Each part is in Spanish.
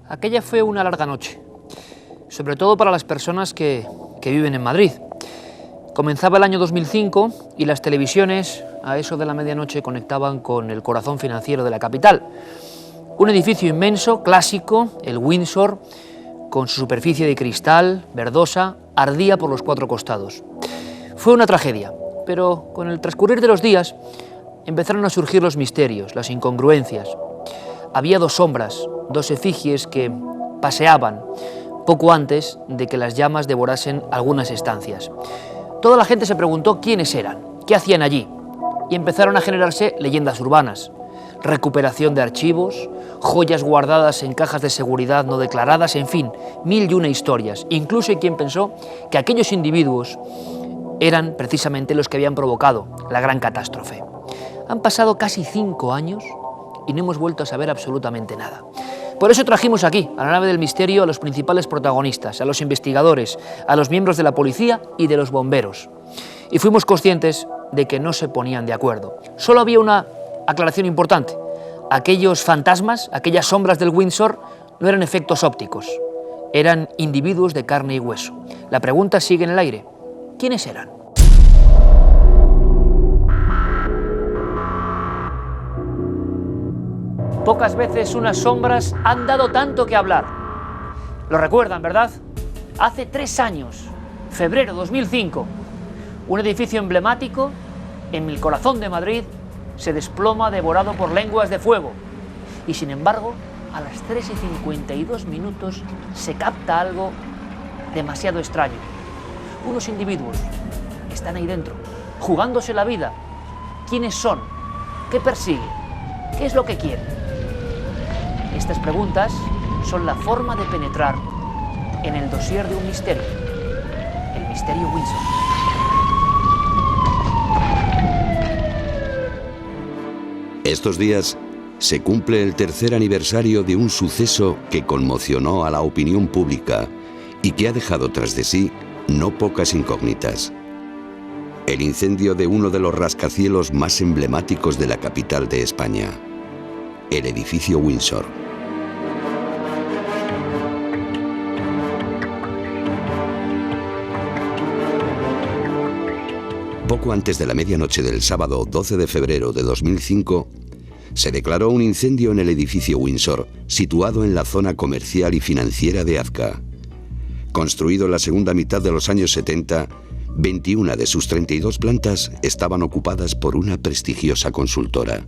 Aquella fue una larga noche, sobre todo para las personas que viven en Madrid. Comenzaba el año 2005 y las televisiones, a eso de la medianoche, conectaban con el corazón financiero de la capital. Un edificio inmenso, clásico, el Windsor, con su superficie de cristal, verdosa, ardía por los cuatro costados. Fue una tragedia, pero con el transcurrir de los días empezaron a surgir los misterios, las incongruencias. Había dos sombras, dos efigies que paseaban poco antes de que las llamas devorasen algunas estancias. Toda la gente se preguntó quiénes eran, qué hacían allí, y empezaron a generarse leyendas urbanas. Recuperación de archivos, joyas guardadas en cajas de seguridad no declaradas, en fin, mil y una historias. Incluso hay quien pensó que aquellos individuos eran precisamente los que habían provocado la gran catástrofe. Han pasado casi 5 años y no hemos vuelto a saber absolutamente nada. Por eso trajimos aquí, a la nave del misterio, a los principales protagonistas, a los investigadores, a los miembros de la policía y de los bomberos. Y fuimos conscientes de que no se ponían de acuerdo. Solo había una aclaración importante. Aquellos fantasmas, aquellas sombras del Windsor, no eran efectos ópticos, eran individuos de carne y hueso. La pregunta sigue en el aire. ¿Quiénes eran? Pocas veces unas sombras han dado tanto que hablar. Lo recuerdan, ¿verdad? Hace 3 años, febrero 2005, un edificio emblemático en el corazón de Madrid se desploma devorado por lenguas de fuego. Y sin embargo, a las 3:52 se capta algo demasiado extraño. Unos individuos están ahí dentro, jugándose la vida. ¿Quiénes son? ¿Qué persiguen? ¿Qué es lo que quieren? Estas preguntas son la forma de penetrar en el dossier de un misterio, el misterio Windsor. Estos días se cumple el 3er aniversario de un suceso que conmocionó a la opinión pública y que ha dejado tras de sí no pocas incógnitas. El incendio de uno de los rascacielos más emblemáticos de la capital de España, el edificio Windsor. Poco antes de la medianoche del sábado 12 de febrero de 2005, se declaró un incendio en el edificio Windsor, situado en la zona comercial y financiera de Azca. Construido en la segunda mitad de los años 70, 21 de sus 32 plantas estaban ocupadas por una prestigiosa consultora.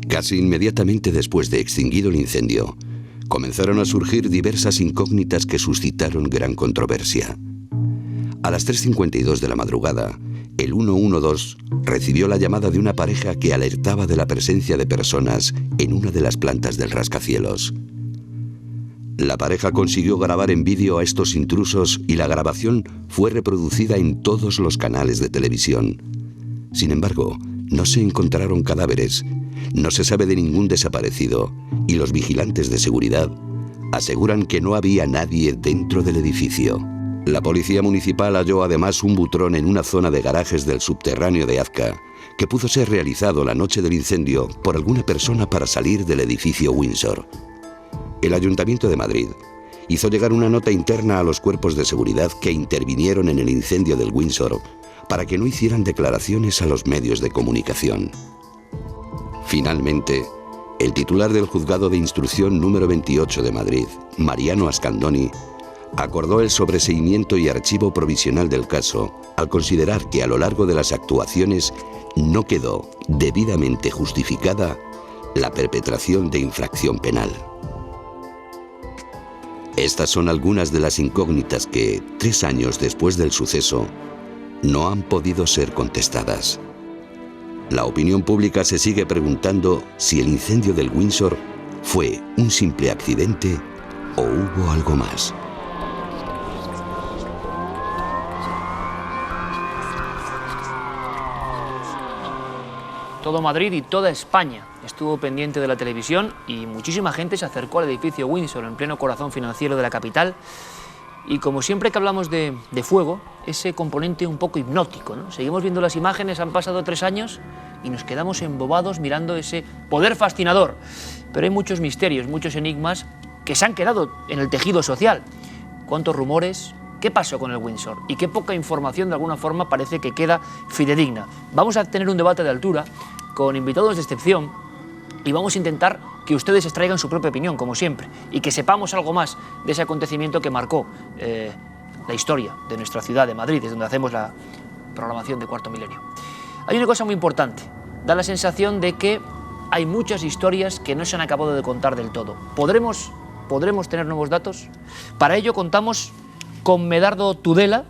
Casi inmediatamente después de extinguido el incendio, comenzaron a surgir diversas incógnitas que suscitaron gran controversia. A las 3:52 de la madrugada, el 112 recibió la llamada de una pareja que alertaba de la presencia de personas en una de las plantas del rascacielos. La pareja consiguió grabar en vídeo a estos intrusos y la grabación fue reproducida en todos los canales de televisión. Sin embargo, no se encontraron cadáveres, no se sabe de ningún desaparecido y los vigilantes de seguridad aseguran que no había nadie dentro del edificio. La policía municipal halló además un butrón en una zona de garajes del subterráneo de Azca que pudo ser realizado la noche del incendio por alguna persona para salir del edificio Windsor. El Ayuntamiento de Madrid hizo llegar una nota interna a los cuerpos de seguridad que intervinieron en el incendio del Windsor para que no hicieran declaraciones a los medios de comunicación. Finalmente, el titular del Juzgado de Instrucción número 28 de Madrid, Mariano Ascandoni, acordó el sobreseimiento y archivo provisional del caso al considerar que a lo largo de las actuaciones no quedó debidamente justificada la perpetración de infracción penal. Estas son algunas de las incógnitas que, 3 años después del suceso, no han podido ser contestadas. La opinión pública se sigue preguntando si el incendio del Windsor fue un simple accidente o hubo algo más. Todo Madrid y toda España estuvo pendiente de la televisión y muchísima gente se acercó al edificio Windsor en pleno corazón financiero de la capital. Y como siempre que hablamos de fuego, ese componente un poco hipnótico, ¿no? Seguimos viendo las imágenes, han pasado 3 años y nos quedamos embobados mirando ese poder fascinador. Pero hay muchos misterios, muchos enigmas que se han quedado en el tejido social. ¿Cuántos rumores? ¿Qué pasó con el Windsor? Y qué poca información de alguna forma parece que queda fidedigna. Vamos a tener un debate de altura con invitados de excepción y vamos a intentar que ustedes extraigan su propia opinión, como siempre, y que sepamos algo más de ese acontecimiento que marcó la historia de nuestra ciudad de Madrid, desde donde hacemos la programación de Cuarto Milenio. Hay una cosa muy importante, da la sensación de que hay muchas historias que no se han acabado de contar del todo. ¿Podremos tener nuevos datos? Para ello contamos con Medardo Tudela,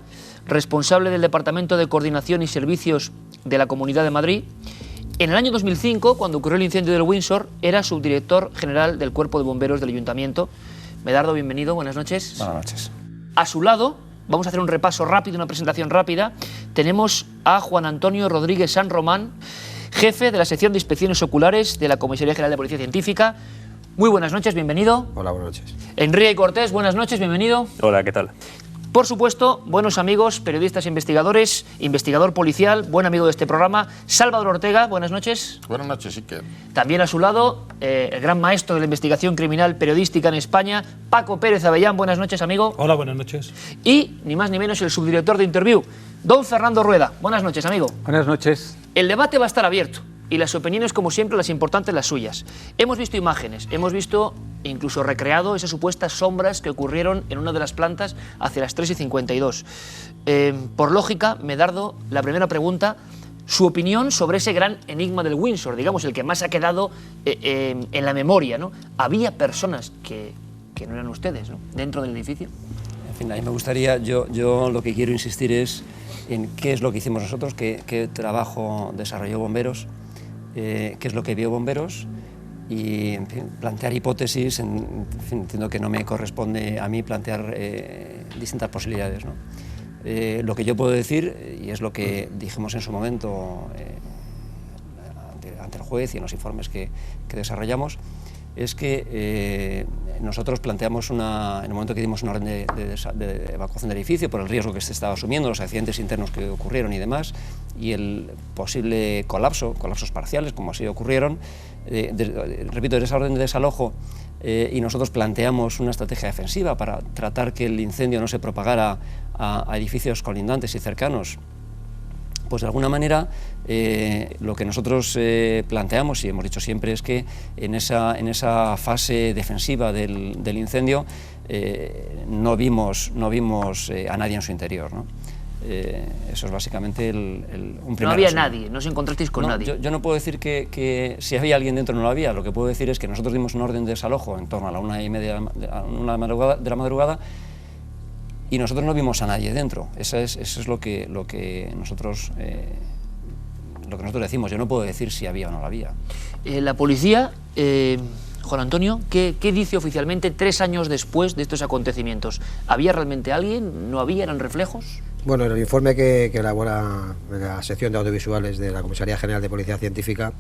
responsable del Departamento de Coordinación y Servicios de la Comunidad de Madrid. En el año 2005, cuando ocurrió el incendio del Windsor, era subdirector general del Cuerpo de Bomberos del Ayuntamiento. Medardo, bienvenido, buenas noches. Buenas noches. A su lado, vamos a hacer un repaso rápido, una presentación rápida, tenemos a Juan Antonio Rodríguez San Román, jefe de la sección de inspecciones oculares de la Comisaría General de Policía Científica. Muy buenas noches, bienvenido. Hola, buenas noches. Enrique Cortés, buenas noches, bienvenido. Hola, ¿qué tal? Por supuesto, buenos amigos, periodistas e investigadores, investigador policial, buen amigo de este programa, Salvador Ortega, buenas noches. Buenas noches, Iker. También a su lado, el gran maestro de la investigación criminal periodística en España, Paco Pérez Avellán, buenas noches, amigo. Hola, buenas noches. Y, ni más ni menos, el subdirector de Interview, don Fernando Rueda, buenas noches, amigo. Buenas noches. El debate va a estar abierto y las opiniones, como siempre, las importantes, las suyas. Hemos visto imágenes, hemos visto incluso recreado esas supuestas sombras que ocurrieron en una de las plantas hacia las 3:52. Por lógica, Medardo, la primera pregunta, su opinión sobre ese gran enigma del Windsor, digamos, el que más ha quedado en la memoria, ¿no? Había personas que no eran ustedes, ¿no?, dentro del edificio. En fin, a mí me gustaría, yo lo que quiero insistir es en qué es lo que hicimos nosotros, qué trabajo desarrolló Bomberos, qué es lo que vio Bomberos, y en fin, plantear hipótesis, en fin, entiendo que no me corresponde a mí plantear distintas posibilidades, ¿no? Lo que yo puedo decir, y es lo que dijimos en su momento ante el juez y en los informes que desarrollamos, es que nosotros planteamos en el momento que dimos una orden de evacuación del edificio por el riesgo que se estaba asumiendo, los accidentes internos que ocurrieron y demás, y el posible colapsos parciales, como así ocurrieron, repito, de esa orden de desalojo, y nosotros planteamos una estrategia defensiva para tratar que el incendio no se propagara a edificios colindantes y cercanos. Pues de alguna manera lo que nosotros planteamos y hemos dicho siempre es que en esa fase defensiva del incendio no vimos a nadie en su interior, ¿no? Eso es básicamente un primer No había resumen. nadie, no os encontrasteis con nadie. Yo no puedo decir que si había alguien dentro no lo había. Lo que puedo decir es que nosotros dimos una orden de desalojo en torno a la 1:30 de la madrugada y nosotros no vimos a nadie dentro. Eso es lo que nosotros decimos. Yo no puedo decir si había o no lo había. La policía, Juan Antonio, ¿qué dice oficialmente 3 años después de estos acontecimientos? ¿Había realmente alguien? ¿No había? ¿Eran reflejos? Bueno, en el informe que elabora la sección de audiovisuales de la Comisaría General de Policía Científica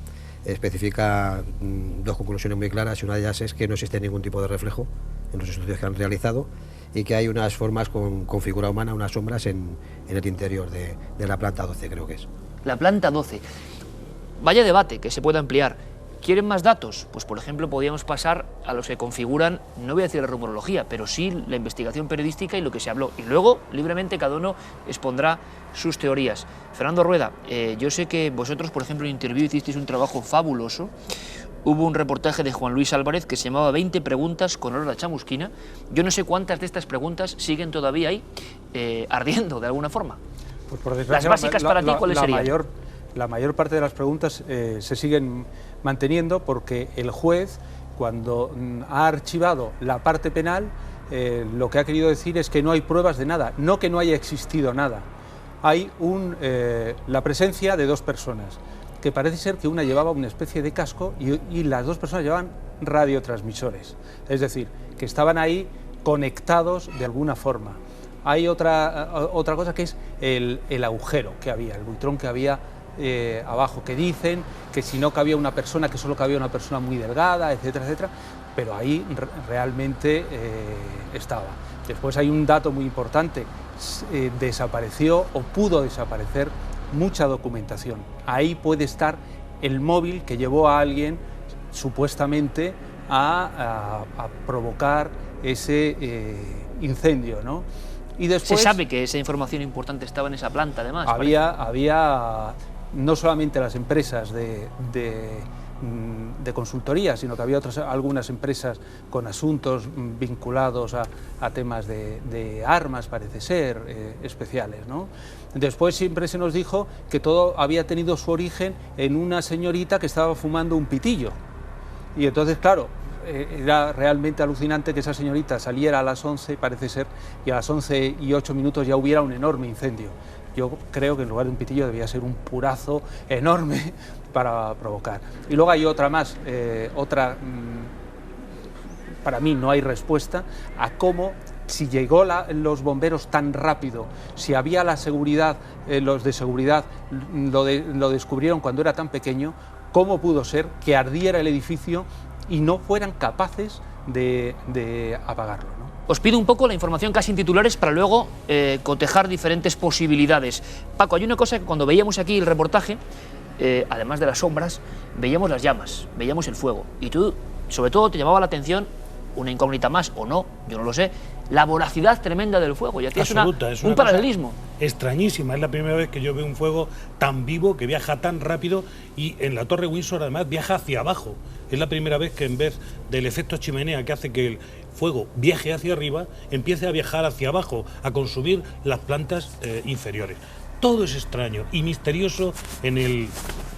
especifica 2 conclusiones muy claras, y una de ellas es que no existe ningún tipo de reflejo en los estudios que han realizado y que hay unas formas con figura humana, unas sombras en el interior de la planta 12, creo que es. La planta 12. Vaya debate que se puede ampliar. ¿Quieren más datos? Pues, por ejemplo, podríamos pasar a los que configuran, no voy a decir la rumorología, pero sí la investigación periodística y lo que se habló. Y luego, libremente, cada uno expondrá sus teorías. Fernando Rueda, yo sé que vosotros, por ejemplo, en Interview hicisteis un trabajo fabuloso. Hubo un reportaje de Juan Luis Álvarez que se llamaba 20 preguntas con olor a chamusquina. Yo no sé cuántas de estas preguntas siguen todavía ahí, ardiendo de alguna forma. Pues por desgracia, Las básicas para ti, ¿cuáles serían? La mayor parte de las preguntas se siguen manteniendo porque el juez, cuando ha archivado la parte penal, lo que ha querido decir es que no hay pruebas de nada, no que no haya existido nada. Hay la presencia de 2 personas, que parece ser que una llevaba una especie de casco y las 2 personas llevaban radiotransmisores, es decir, que estaban ahí conectados de alguna forma. Hay otra cosa que es el agujero que había, el buitrón que había abajo, que dicen que si no cabía una persona, que solo cabía una persona muy delgada, etcétera, etcétera, pero ahí realmente estaba. Después hay un dato muy importante, desapareció o pudo desaparecer mucha documentación. Ahí puede estar el móvil que llevó a alguien supuestamente a provocar ese incendio, ¿no? Y después se sabe que esa información importante estaba en esa planta, además. Había no solamente las empresas de consultoría, sino que había algunas empresas con asuntos vinculados a temas de armas, parece ser, especiales, ¿no? Después siempre se nos dijo que todo había tenido su origen en una señorita que estaba fumando un pitillo. Y entonces, claro, era realmente alucinante que esa señorita saliera a las 11, parece ser, y a las 11:08 ya hubiera un enorme incendio. Yo creo que en lugar de un pitillo debía ser un purazo enorme para provocar. Y luego hay otra más, para mí no hay respuesta a cómo, si llegó los bomberos tan rápido, si había la seguridad, los de seguridad lo descubrieron cuando era tan pequeño, cómo pudo ser que ardiera el edificio y no fueran capaces de apagarlo, ¿no? Os pido un poco la información casi en titulares para luego cotejar diferentes posibilidades. Paco, hay una cosa que cuando veíamos aquí el reportaje, además de las sombras, veíamos las llamas, veíamos el fuego. Y tú, sobre todo, te llamaba la atención, una incógnita más o no, yo no lo sé, la voracidad tremenda del fuego. Y aquí absoluta, es un paralelismo extrañísima. Es la primera vez que yo veo un fuego tan vivo, que viaja tan rápido, y en la Torre Windsor además viaja hacia abajo. Es la primera vez que en vez del efecto chimenea que hace que el fuego viaje hacia arriba, empiece a viajar hacia abajo, a consumir las plantas inferiores. Todo es extraño y misterioso en el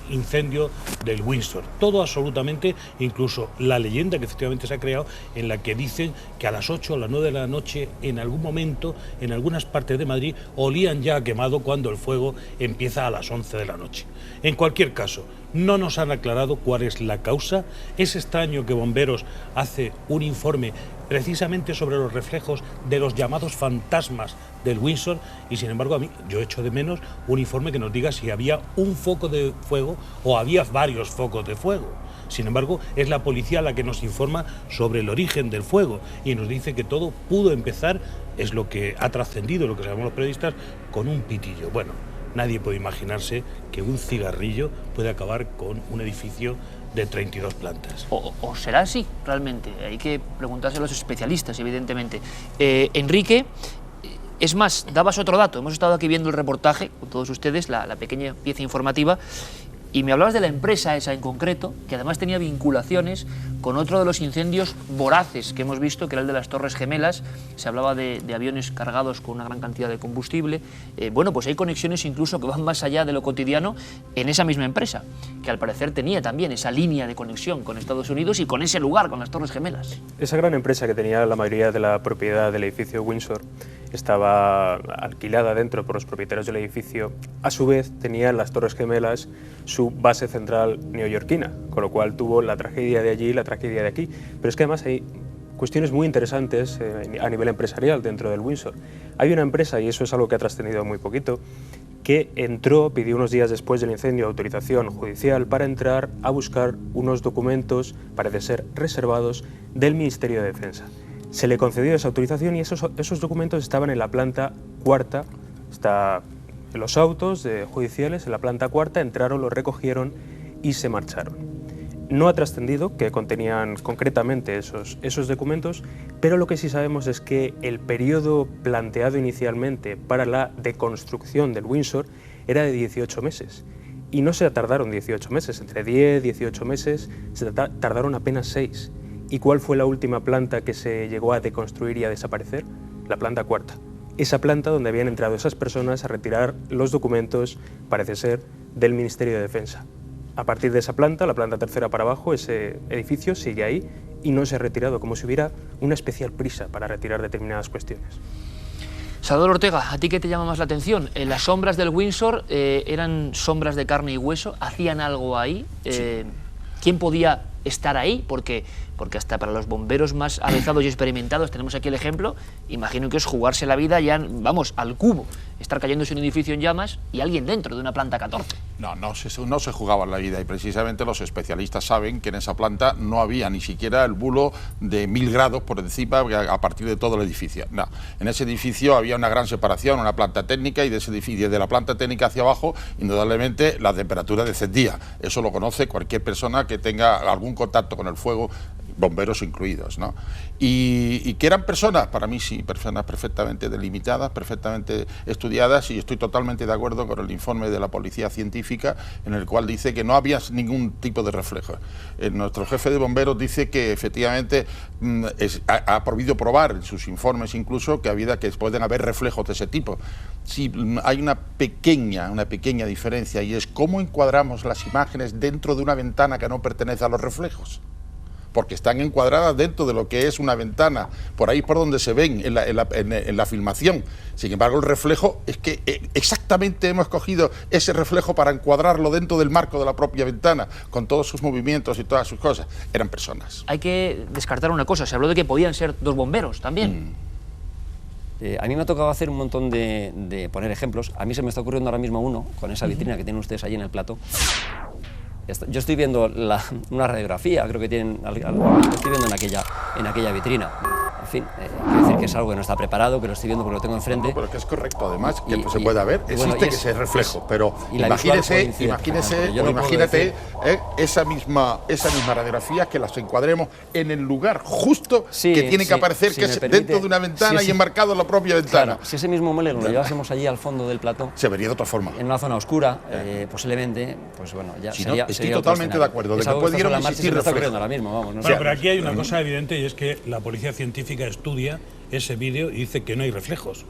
incendio del Windsor. Todo absolutamente, incluso la leyenda que efectivamente se ha creado, en la que dicen que a las 8 o las 9 de la noche, en algún momento, en algunas partes de Madrid, olían ya quemado cuando el fuego empieza a las 11 de la noche. En cualquier caso, no nos han aclarado cuál es la causa. Es extraño que Bomberos hace un informe precisamente sobre los reflejos de los llamados fantasmas del Windsor, y sin embargo yo echo de menos un informe que nos diga si había un foco de fuego o había varios focos de fuego. Sin embargo, es la policía la que nos informa sobre el origen del fuego y nos dice que todo pudo empezar, es lo que ha trascendido, lo que sabemos los periodistas, con un pitillo. Bueno, nadie puede imaginarse que un cigarrillo puede acabar con un edificio de 32 plantas. ¿O será así realmente? Hay que preguntarse a los especialistas, evidentemente. Enrique, es más, dabas otro dato. Hemos estado aquí viendo el reportaje con todos ustedes, la pequeña pieza informativa, y me hablabas de la empresa esa en concreto, que además tenía vinculaciones con otro de los incendios voraces que hemos visto, que era el de las Torres Gemelas. Se hablaba de aviones cargados con una gran cantidad de combustible. Bueno, pues hay conexiones incluso que van más allá de lo cotidiano en esa misma empresa, que al parecer tenía también esa línea de conexión con Estados Unidos y con ese lugar, con las Torres Gemelas. Esa gran empresa que tenía la mayoría de la propiedad del edificio Windsor estaba alquilada dentro por los propietarios del edificio. A su vez tenía las Torres Gemelas su base central neoyorquina, con lo cual tuvo la tragedia de allí y la tragedia de aquí. Pero es que además hay cuestiones muy interesantes a nivel empresarial dentro del Windsor. Hay una empresa, y eso es algo que ha trascendido muy poquito, que pidió unos días después del incendio autorización judicial para entrar a buscar unos documentos, parece ser reservados, del Ministerio de Defensa. Se le concedió esa autorización y esos documentos estaban en la planta cuarta. Está en los autos judiciales, en la planta cuarta, entraron, los recogieron y se marcharon. No ha trascendido que contenían concretamente esos documentos, pero lo que sí sabemos es que el periodo planteado inicialmente para la deconstrucción del Windsor era de 18 meses. Y no se tardaron 18 meses, entre 10 y 18 meses, se tardaron apenas 6. ¿Y cuál fue la última planta que se llegó a deconstruir y a desaparecer? La planta cuarta. Esa planta donde habían entrado esas personas a retirar los documentos, parece ser, del Ministerio de Defensa. A partir de esa planta, la planta tercera para abajo, ese edificio sigue ahí y no se ha retirado, como si hubiera una especial prisa para retirar determinadas cuestiones. Salvador Ortega, ¿a ti qué te llama más la atención? ¿Las sombras del Windsor eran sombras de carne y hueso? ¿Hacían algo ahí? Sí. ¿Quién podía estar ahí? Porque porque hasta para los bomberos más avezados y experimentados, tenemos aquí el ejemplo, imagino que es jugarse la vida ya, vamos, al cubo, estar cayéndose un edificio en llamas y alguien dentro de una planta 14. No se jugaba la vida, y precisamente los especialistas saben que en esa planta no había ni siquiera el bulo de 1000 grados por encima a partir de todo el edificio. No, en ese edificio había una gran separación, una planta técnica, y de ese edificio, de la planta técnica hacia abajo, indudablemente la temperatura descendía. Eso lo conoce cualquier persona que tenga algún contacto con el fuego, bomberos incluidos, ¿no? Y que eran personas, para mí sí, personas perfectamente delimitadas, perfectamente estudiadas, y estoy totalmente de acuerdo con el informe de la policía científica, en el cual dice que no había ningún tipo de reflejo. Nuestro jefe de bomberos dice que efectivamente ha podido probar en sus informes incluso que pueden haber reflejos de ese tipo. Sí, hay una pequeña diferencia, y es cómo encuadramos las imágenes dentro de una ventana que no pertenece a los reflejos, porque están encuadradas dentro de lo que es una ventana, por ahí por donde se ven en la filmación. Sin embargo, el reflejo es que exactamente hemos cogido ese reflejo para encuadrarlo dentro del marco de la propia ventana, con todos sus movimientos y todas sus cosas. Eran personas. Hay que descartar una cosa, se habló de que podían ser 2 bomberos también. A mí me ha tocado hacer un montón de poner ejemplos. A mí se me está ocurriendo ahora mismo uno, con esa vitrina que tienen ustedes allí en el plato. Yo estoy viendo una radiografía, creo que tienen, estoy viendo en aquella vitrina. En fin, quiero decir que es algo que no está preparado, que lo estoy viendo porque lo tengo enfrente. Pero que es correcto, además, que se pueda ver, existe ese reflejo, pero imagínate esa misma radiografía, que las encuadremos en el lugar justo que tiene que aparecer, que es dentro de una ventana y enmarcado en la propia ventana. Claro, si ese mismo mueble lo llevásemos allí al fondo del plató, se vería de otra forma. En una zona oscura, posiblemente, pues bueno, ya sería... Estoy totalmente de acuerdo, de que pudieron existir reflejos. Ahora mismo, vamos, no bueno, pero aquí hay una cosa evidente, y es que la policía científica estudia ese vídeo y dice que no hay reflejos.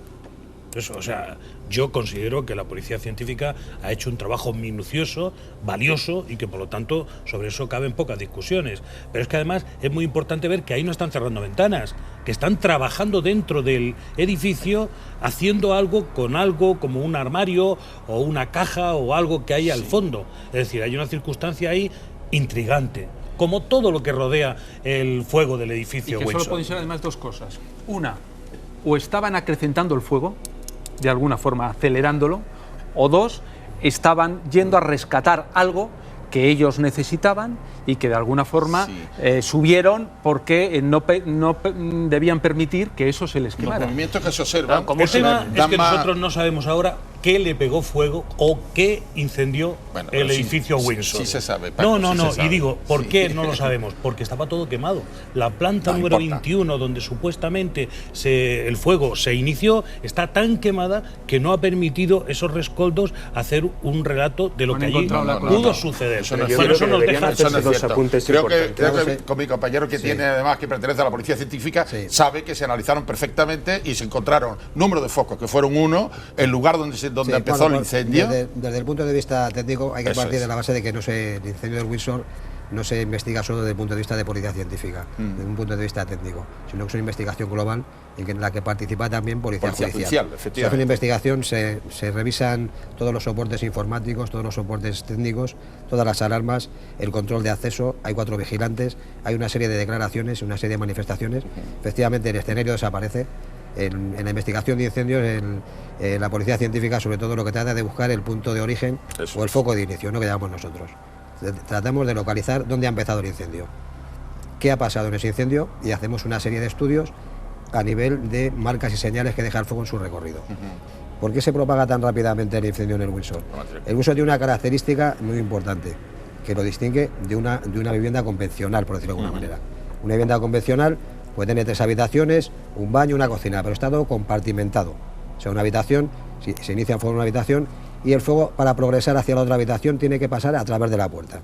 Eso, o sea, yo considero que la policía científica ha hecho un trabajo minucioso, valioso, y que por lo tanto sobre eso caben pocas discusiones. Pero es que además es muy importante ver que ahí no están cerrando ventanas, que están trabajando dentro del edificio, haciendo algo como un armario o una caja o algo que hay al fondo. Es decir, hay una circunstancia ahí intrigante, como todo lo que rodea el fuego del edificio Windsor. Solo pueden ser además 2 cosas. Una, o estaban acrecentando el fuego, de alguna forma acelerándolo, o 2, estaban yendo a rescatar algo que ellos necesitaban y que de alguna forma subieron porque no debían permitir que eso se les quemara. Los movimientos que se observan... El tema es que nosotros no sabemos ahora qué le pegó fuego o qué incendió el edificio Windsor. Sí se sabe. Paco, y digo, ¿por qué no lo sabemos? Porque estaba todo quemado. La planta número 21, donde supuestamente el fuego se inició, está tan quemada que no ha permitido esos rescoldos hacer un relato de lo que allí pudo suceder. Eso nos deja dos apuntes. Creo que con mi compañero que tiene además, que pertenece a la policía científica, sabe que se analizaron perfectamente y se encontraron número de focos que fueron 1, el lugar donde empezó el incendio. Desde el punto de vista técnico hay que partir de la base de que el incendio del Windsor no se investiga solo desde el punto de vista de policía científica, desde un punto de vista técnico, sino que es una investigación global en la que participa también policía judicial. Se hace una investigación, se revisan todos los soportes informáticos, todos los soportes técnicos, todas las alarmas, el control de acceso, hay 4 vigilantes, hay una serie de declaraciones, una serie de manifestaciones. Efectivamente el escenario desaparece. En la investigación de incendios, la policía científica sobre todo lo que trata de buscar el punto de origen o el foco de inicio, no que llamamos nosotros. Tratamos de localizar dónde ha empezado el incendio, qué ha pasado en ese incendio, y hacemos una serie de estudios a nivel de marcas y señales que deja el fuego en su recorrido. ¿Por qué se propaga tan rápidamente el incendio en el Windsor? El Windsor tiene una característica muy importante que lo distingue de una vivienda convencional, por decirlo de alguna manera. Una vivienda convencional puede tener 3 habitaciones, un baño, una cocina, pero está todo compartimentado. O sea, una habitación, si se inicia el fuego en una habitación, y el fuego, para progresar hacia la otra habitación, tiene que pasar a través de la puerta.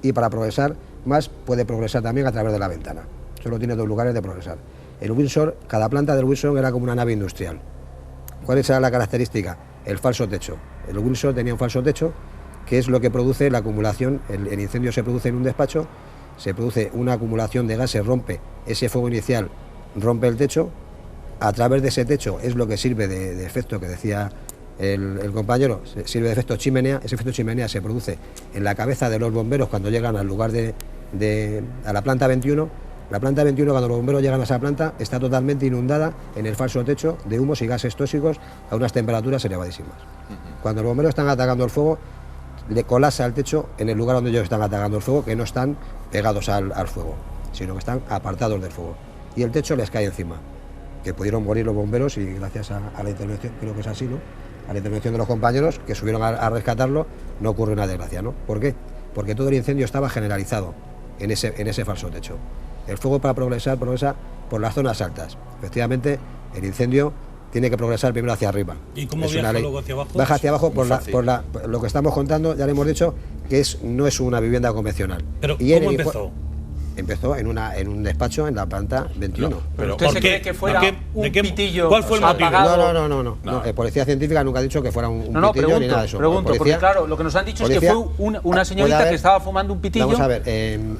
Y para progresar más, puede progresar también a través de la ventana. Solo tiene 2 lugares de progresar. El Windsor, cada planta del Windsor era como una nave industrial. ¿Cuál era la característica? El falso techo. El Windsor tenía un falso techo, que es lo que produce la acumulación. El incendio se produce en un despacho, se produce una acumulación de gases, rompe ese fuego inicial, rompe el techo. A través de ese techo es lo que sirve de efecto que decía el compañero, sirve de efecto chimenea. Ese efecto chimenea se produce en la cabeza de los bomberos cuando llegan al lugar a la planta 21, La planta 21, cuando los bomberos llegan a esa planta, está totalmente inundada en el falso techo de humos y gases tóxicos a unas temperaturas elevadísimas. Cuando los bomberos están atacando el fuego, le colapsa el techo en el lugar donde ellos están atacando el fuego, que no están pegados al fuego, sino que están apartados del fuego. Y el techo les cae encima, que pudieron morir los bomberos y gracias a la intervención, creo que es así, ¿no?, a la intervención de los compañeros que subieron a rescatarlo, no ocurre una desgracia, ¿no? ¿Por qué? Porque todo el incendio estaba generalizado en ese falso techo. El fuego, para progresa por las zonas altas. Efectivamente, el incendio tiene que progresar primero hacia arriba. ¿Y cómo viaja luego hacia abajo? Baja hacia abajo por lo que estamos contando, ya le hemos dicho, que no es una vivienda convencional. ¿Pero cómo empezó? Empezó en un despacho en la planta 21. No, pero ¿usted se cree que fuera un pitillo? ¿Cuál fue el motivo? No. Policía Científica nunca ha dicho que fuera un pitillo ni nada de eso. Pregunto, porque claro, lo que nos han dicho es que fue una señorita que estaba fumando un pitillo. Vamos a ver,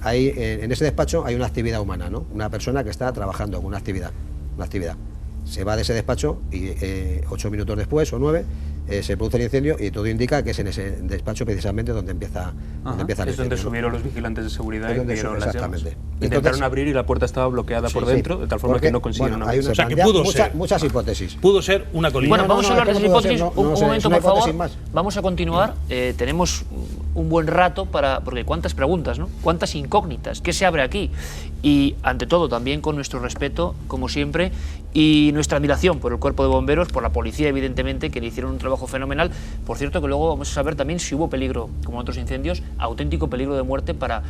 ahí en ese despacho hay una actividad humana, ¿no? Una persona que está trabajando con una actividad. Se va de ese despacho y 8 minutos después o 9 se produce el incendio y todo indica que es en ese despacho precisamente donde empieza el incendio. Es donde subieron los vigilantes de seguridad y vieron las llamas. Exactamente. Intentaron abrir y la puerta estaba bloqueada por dentro, de tal forma que no consiguieron abrir. O sea, que pudo ser muchas hipótesis. Pudo ser una colina. Bueno, vamos a hablar de esas hipótesis un momento, por favor. Más. Vamos a continuar. Tenemos un buen rato porque cuántas preguntas, ¿no? Cuántas incógnitas, ¿qué se abre aquí? Y ante todo también con nuestro respeto, como siempre, y nuestra admiración por el cuerpo de bomberos, por la policía evidentemente, que le hicieron un trabajo fenomenal. Por cierto, que luego vamos a saber también si hubo peligro, como en otros incendios, auténtico peligro de muerte para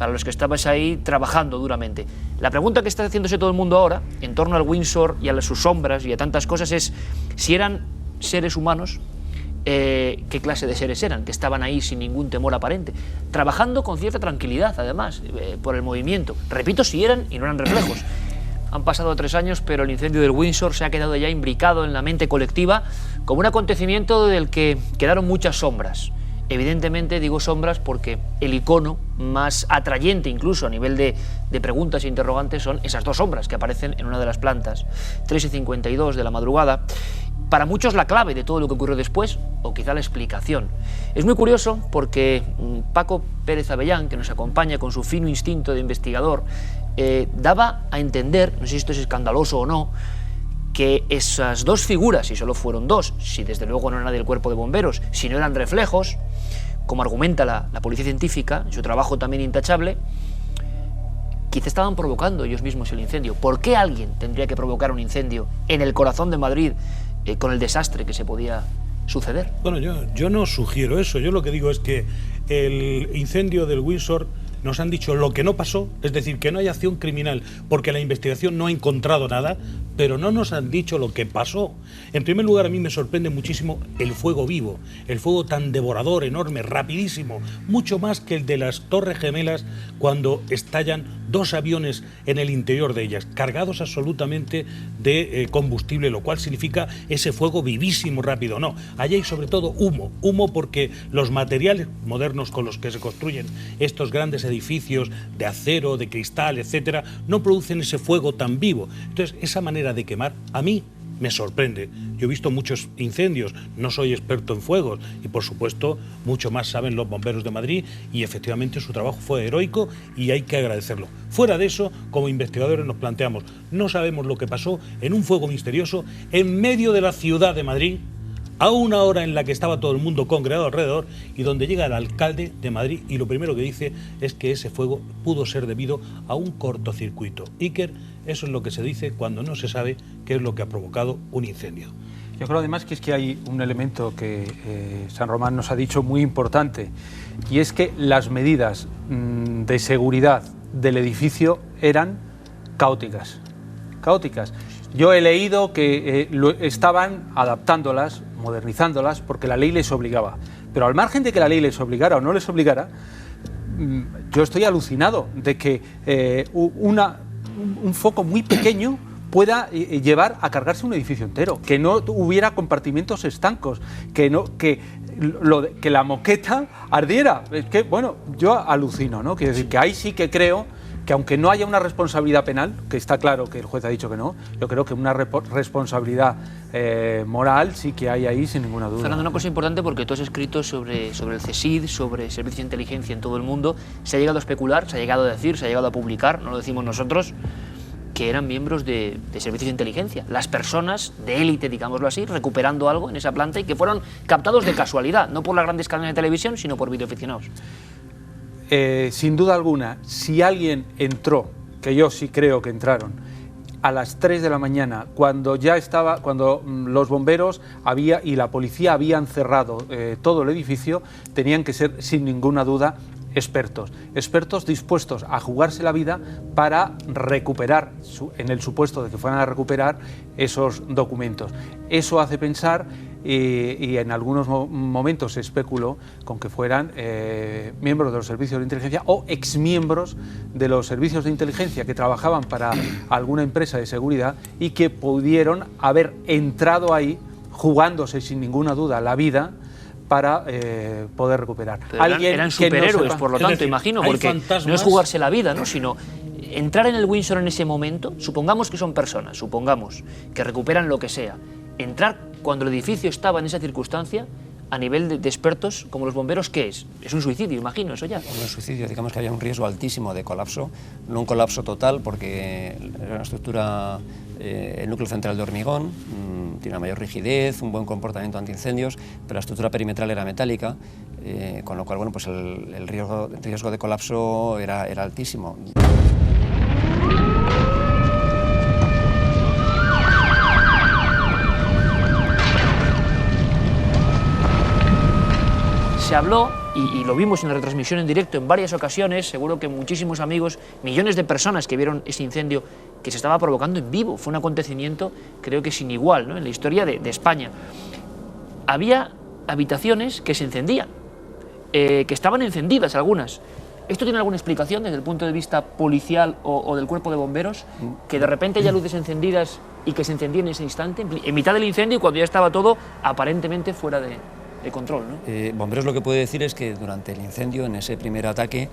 los que estabais ahí trabajando duramente. La pregunta que está haciéndose todo el mundo ahora, en torno al Windsor y a sus sombras y a tantas cosas, es si eran seres humanos, qué clase de seres eran, que estaban ahí sin ningún temor aparente, trabajando con cierta tranquilidad, además, por el movimiento. Repito, si eran y no eran reflejos. Han pasado 3 años, pero el incendio del Windsor se ha quedado ya imbricado en la mente colectiva como un acontecimiento del que quedaron muchas sombras. Evidentemente digo sombras porque el icono más atrayente incluso a nivel de preguntas e interrogantes son esas 2 sombras que aparecen en una de las plantas, 3:52 de la madrugada. Para muchos la clave de todo lo que ocurrió después, o quizá la explicación. Es muy curioso porque Paco Pérez Avellán, que nos acompaña con su fino instinto de investigador, daba a entender, no sé si esto es escandaloso o no, que esas 2 figuras, si solo fueron 2, si desde luego no eran del cuerpo de bomberos, si no eran reflejos, como argumenta la policía científica, en su trabajo también intachable, quizá estaban provocando ellos mismos el incendio. ¿Por qué alguien tendría que provocar un incendio en el corazón de Madrid con el desastre que se podía suceder? Bueno, yo no sugiero eso. Yo lo que digo es que el incendio del Windsor nos han dicho lo que no pasó, es decir, que no hay acción criminal, porque la investigación no ha encontrado nada, pero no nos han dicho lo que pasó. En primer lugar, a mí me sorprende muchísimo el fuego vivo, el fuego tan devorador, enorme, rapidísimo, mucho más que el de las Torres Gemelas cuando estallan 2 aviones en el interior de ellas, cargados absolutamente de combustible, lo cual significa ese fuego vivísimo, rápido. No, allí hay sobre todo humo porque los materiales modernos con los que se construyen estos grandes edificios de acero, de cristal, etcétera, no producen ese fuego tan vivo. Entonces, esa manera de quemar a mí me sorprende. Yo he visto muchos incendios, no soy experto en fuegos y por supuesto mucho más saben los bomberos de Madrid y efectivamente su trabajo fue heroico y hay que agradecerlo. Fuera de eso, como investigadores nos planteamos, no sabemos lo que pasó en un fuego misterioso en medio de la ciudad de Madrid, a una hora en la que estaba todo el mundo congregado alrededor y donde llega el alcalde de Madrid y lo primero que dice es que ese fuego pudo ser debido a un cortocircuito. Iker, eso es lo que se dice cuando no se sabe qué es lo que ha provocado un incendio. Yo creo además que es que hay un elemento que San Román nos ha dicho muy importante y es que las medidas de seguridad del edificio eran caóticas. Yo he leído que estaban adaptándolas, modernizándolas, porque la ley les obligaba. Pero al margen de que la ley les obligara o no les obligara, yo estoy alucinado de que un foco muy pequeño pueda llevar a cargarse un edificio entero, que no hubiera compartimentos estancos, que la moqueta ardiera. Es que, bueno, yo alucino, ¿no? Quiero decir que ahí sí que creo que aunque no haya una responsabilidad penal, que está claro que el juez ha dicho que no, yo creo que una responsabilidad moral sí que hay ahí sin ninguna duda. Fernando, una cosa importante, porque tú has escrito sobre el CSID, sobre servicios de inteligencia en todo el mundo, se ha llegado a especular, se ha llegado a decir, se ha llegado a publicar, no lo decimos nosotros, que eran miembros de servicios de inteligencia, las personas de élite, digámoslo así, recuperando algo en esa planta y que fueron captados de casualidad, no por las grandes cadenas de televisión, sino por videoaficionados. Sin duda alguna, si alguien entró, que yo sí creo que entraron, a las 3 de la mañana, cuando los bomberos y la policía habían cerrado todo el edificio, tenían que ser sin ninguna duda expertos dispuestos a jugarse la vida para recuperar, en el supuesto de que fueran a recuperar esos documentos. Eso hace pensar, y en algunos momentos se especuló con que fueran miembros de los servicios de inteligencia o exmiembros de los servicios de inteligencia que trabajaban para alguna empresa de seguridad y que pudieron haber entrado ahí jugándose sin ninguna duda la vida para poder recuperar. Eran superhéroes, por lo tanto, imagino, porque no es jugarse la vida, ¿no?, sino entrar en el Windsor en ese momento. Supongamos que son personas, supongamos que recuperan lo que sea. Entrar cuando el edificio estaba en esa circunstancia, a nivel de expertos como los bomberos, ¿qué es? Es un suicidio, imagino, eso ya. Un suicidio, digamos que había un riesgo altísimo de colapso, no un colapso total, porque era una estructura, el núcleo central de hormigón, tiene una mayor rigidez, un buen comportamiento antiincendios, pero la estructura perimetral era metálica, con lo cual, bueno, pues el riesgo de colapso era altísimo. Se habló, y lo vimos en la retransmisión en directo en varias ocasiones, seguro que muchísimos amigos, millones de personas que vieron ese incendio que se estaba provocando en vivo. Fue un acontecimiento, creo que sin igual, ¿no?, en la historia de España. Había habitaciones que se encendían, que estaban encendidas algunas. ¿Esto tiene alguna explicación desde el punto de vista policial o del cuerpo de bomberos? Que de repente haya luces encendidas y que se encendían en ese instante, en mitad del incendio, cuando ya estaba todo aparentemente fuera de control, ¿no? Bomberos lo que puede decir es que durante el incendio, en ese primer ataque,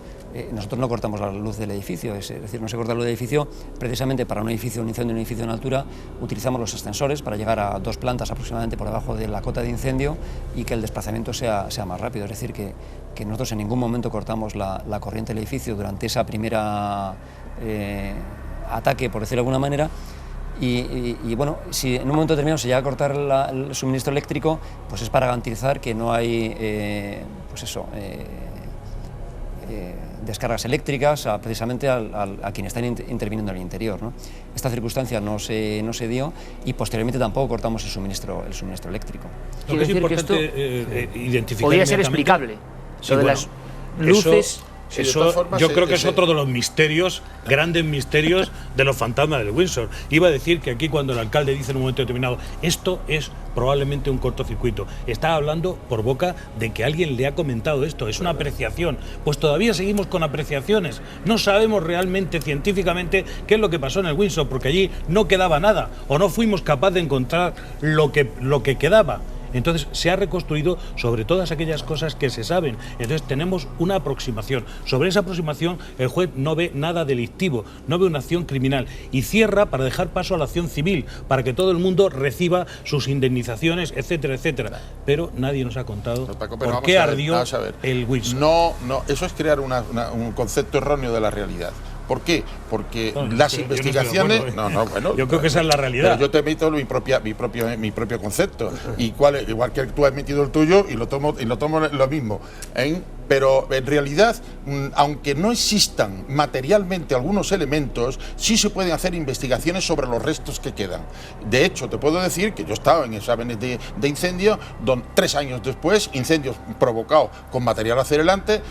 nosotros no cortamos la luz del edificio, es decir, no se corta la luz del edificio precisamente para un incendio en un edificio en altura. Utilizamos los ascensores para llegar a 2 plantas aproximadamente por debajo de la cota de incendio y que el desplazamiento sea más rápido, es decir, que nosotros en ningún momento cortamos la corriente del edificio durante esa primera ataque, por decirlo de alguna manera. Y bueno, si en un momento determinado se llega a cortar el suministro eléctrico, pues es para garantizar que no hay descargas eléctricas precisamente a quienes están interviniendo en el interior, ¿no? Esta circunstancia no se dio y posteriormente tampoco cortamos el suministro eléctrico. Lo que es importante identificar podría ser explicable, lo de las luces. Eso yo creo que es otro de los misterios, grandes misterios de los fantasmas del Windsor. Iba a decir que aquí, cuando el alcalde dice en un momento determinado, esto es probablemente un cortocircuito, está hablando por boca de que alguien le ha comentado esto, es una apreciación. Pues todavía seguimos con apreciaciones, no sabemos realmente científicamente qué es lo que pasó en el Windsor, porque allí no quedaba nada, o no fuimos capaces de encontrar lo que quedaba. Entonces se ha reconstruido sobre todas aquellas cosas que se saben. Entonces tenemos una aproximación. Sobre esa aproximación el juez no ve nada delictivo, no ve una acción criminal y cierra para dejar paso a la acción civil, para que todo el mundo reciba sus indemnizaciones, etcétera, etcétera. Pero nadie nos ha contado por qué ardió el Windsor. No, eso es crear un concepto erróneo de la realidad. ¿Por qué? Porque las investigaciones... yo creo que esa es la realidad. Pero yo te emito mi propio concepto. Igual que tú has emitido el tuyo y lo tomo lo mismo. Pero en realidad, aunque no existan materialmente algunos elementos, sí se pueden hacer investigaciones sobre los restos que quedan. De hecho, te puedo decir que yo he estado en exámenes de incendio, 3 años después, incendios provocados con material acelerante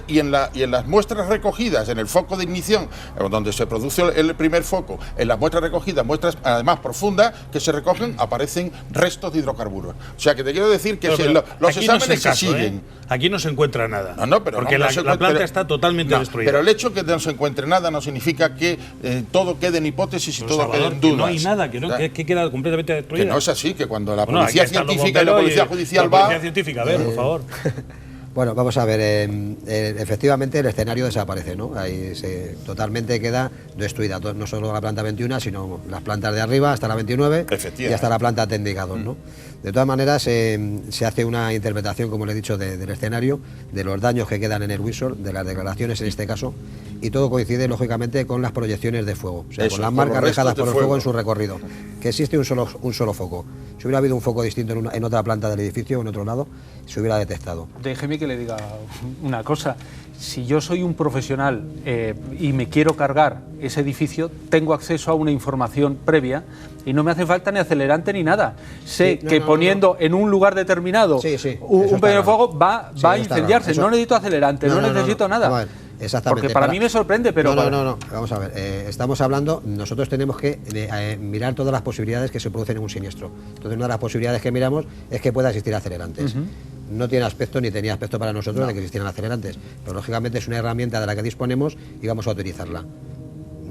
y en las muestras recogidas, en el foco de ignición, donde se produce el primer foco, en las muestras recogidas, muestras además profundas que se recogen, aparecen restos de hidrocarburos. O sea, que te quiero decir que los exámenes se siguen. Aquí no se encuentra nada, porque la planta está totalmente destruida. Pero el hecho de que no se encuentre nada no significa que todo quede en hipótesis y todo quede en dudas. Que no hay nada, que queda completamente destruida. Que no es así, que cuando la policía científica y la policía judicial va... La policía científica, a ver, por favor. Bueno, vamos a ver, efectivamente el escenario desaparece, ¿no? Ahí totalmente queda destruida, no solo la planta 21, sino las plantas de arriba hasta la 29 y hasta la planta técnica 2, ¿no? De todas maneras, se hace una interpretación, como le he dicho, del escenario, de los daños que quedan en el Windsor, de las declaraciones en este caso, y todo coincide, lógicamente, con las proyecciones de fuego, o sea, con las marcas dejadas por el fuego en su recorrido, que existe un solo foco. Si hubiera habido un foco distinto en otra planta del edificio o en otro lado, se hubiera detectado. Déjeme que le diga una cosa. Si yo soy un profesional y me quiero cargar ese edificio, tengo acceso a una información previa y no me hace falta ni acelerante ni nada. Sé que poniendo en un lugar determinado un pequeño fuego va a incendiarse. No necesito acelerante, no necesito nada. Exactamente. Porque para mí me sorprende, pero... No, vamos a ver, estamos hablando, nosotros tenemos que mirar todas las posibilidades que se producen en un siniestro. Entonces una de las posibilidades que miramos es que pueda existir acelerantes. No tiene aspecto ni tenía aspecto para nosotros de que existieran acelerantes, pero lógicamente es una herramienta de la que disponemos y vamos a utilizarla.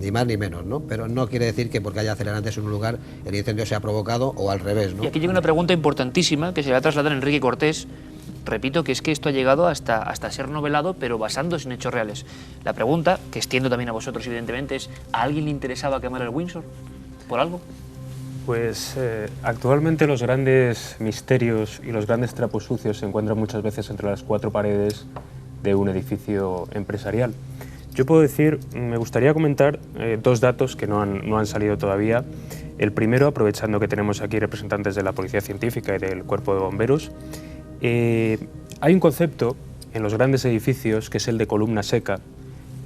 Ni más ni menos, ¿no? Pero no quiere decir que porque haya acelerantes en un lugar el incendio sea provocado o al revés, ¿no? Y aquí llega una pregunta importantísima que se va a trasladar a Enrique Cortés. Repito que es que esto ha llegado hasta ser novelado, pero basándose en hechos reales. La pregunta, que extiendo también a vosotros evidentemente, es ¿a alguien le interesaba quemar el Windsor? ¿Por algo? Pues actualmente los grandes misterios y los grandes trapos sucios se encuentran muchas veces entre las cuatro paredes de un edificio empresarial. Yo puedo decir, me gustaría comentar dos datos que no han salido todavía. El primero, aprovechando que tenemos aquí representantes de la Policía Científica y del Cuerpo de Bomberos, hay un concepto en los grandes edificios que es el de columna seca,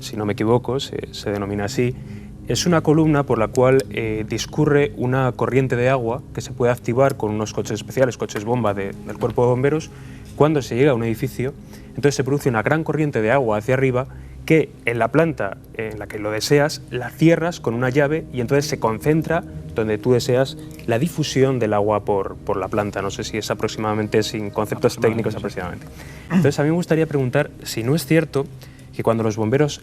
si no me equivoco, se denomina así. Es una columna por la cual discurre una corriente de agua que se puede activar con unos coches especiales, coches bomba del Cuerpo de Bomberos, cuando se llega a un edificio. Entonces se produce una gran corriente de agua hacia arriba que en la planta en la que lo deseas la cierras con una llave y entonces se concentra donde tú deseas la difusión del agua por la planta. No sé si es aproximadamente, sin conceptos técnicos aproximadamente. Entonces a mí me gustaría preguntar si no es cierto que cuando los bomberos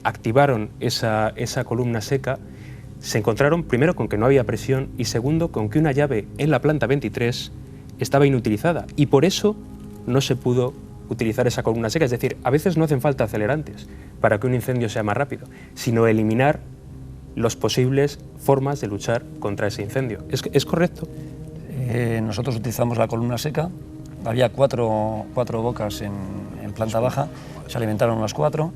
activaron esa columna seca, se encontraron primero con que no había presión y segundo con que una llave en la planta 23 estaba inutilizada y por eso no se pudo utilizar esa columna seca. Es decir, a veces no hacen falta acelerantes para que un incendio sea más rápido, sino eliminar las posibles formas de luchar contra ese incendio. ¿Es correcto? Nosotros utilizamos la columna seca. Había cuatro bocas en planta baja, se alimentaron las cuatro